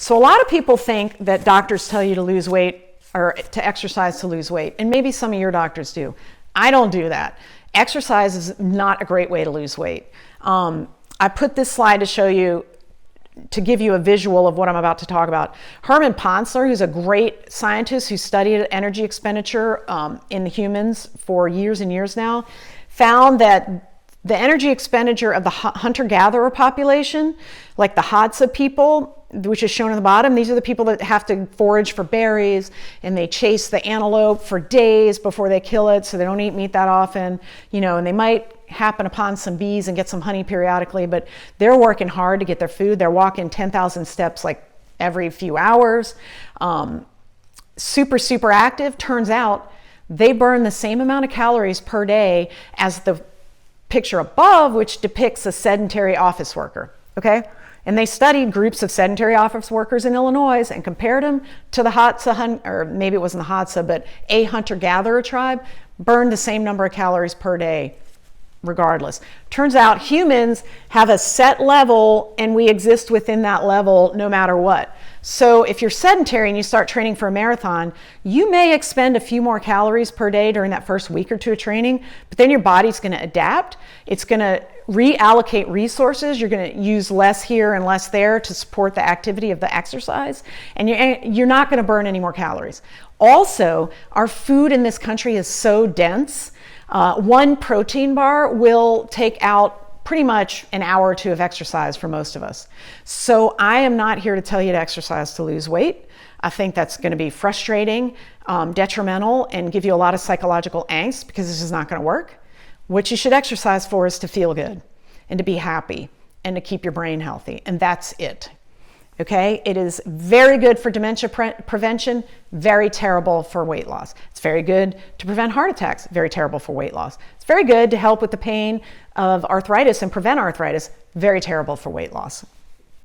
So a lot of people think that doctors tell you to lose weight or to exercise to lose weight, and maybe some of your doctors do. I don't do that. Exercise is not a great way to lose weight. I put this slide to show you, to give you a visual of what I'm about to talk about. Herman Ponsler, who's a great scientist who studied energy expenditure in humans for years and years now, found that the energy expenditure of the hunter-gatherer population, like the Hadza people, which is shown on the bottom, these are the people that have to forage for berries and they chase the antelope for days before they kill it, so they don't eat meat that often, you know, and they might happen upon some bees and get some honey periodically, but they're working hard to get their food. They're walking 10,000 steps like every few hours. Super active. Turns out they burn the same amount of calories per day as the picture above, which depicts a sedentary office worker, okay? And they studied groups of sedentary office workers in Illinois and compared them to the Hadza, or maybe it wasn't the Hadza, but a hunter-gatherer tribe, burned the same number of calories per day regardless. Turns out humans have a set level and we exist within that level no matter what. So if you're sedentary and you start training for a marathon, you may expend a few more calories per day during that first week or two of training, but then your body's going to adapt. It's going to reallocate resources. You're going to use less here and less there to support the activity of the exercise, and you're not going to burn any more calories. Also, our food in this country is so dense. One protein bar will take out pretty much an hour or two of exercise for most of us. So I am not here to tell you to exercise to lose weight. I think that's going to be frustrating, detrimental, and give you a lot of psychological angst because this is not going to work. What you should exercise for is to feel good and to be happy and to keep your brain healthy, and that's it. Okay, it is very good for dementia prevention, very terrible for weight loss. It's very good to prevent heart attacks, very terrible for weight loss. It's very good to help with the pain of arthritis and prevent arthritis, very terrible for weight loss.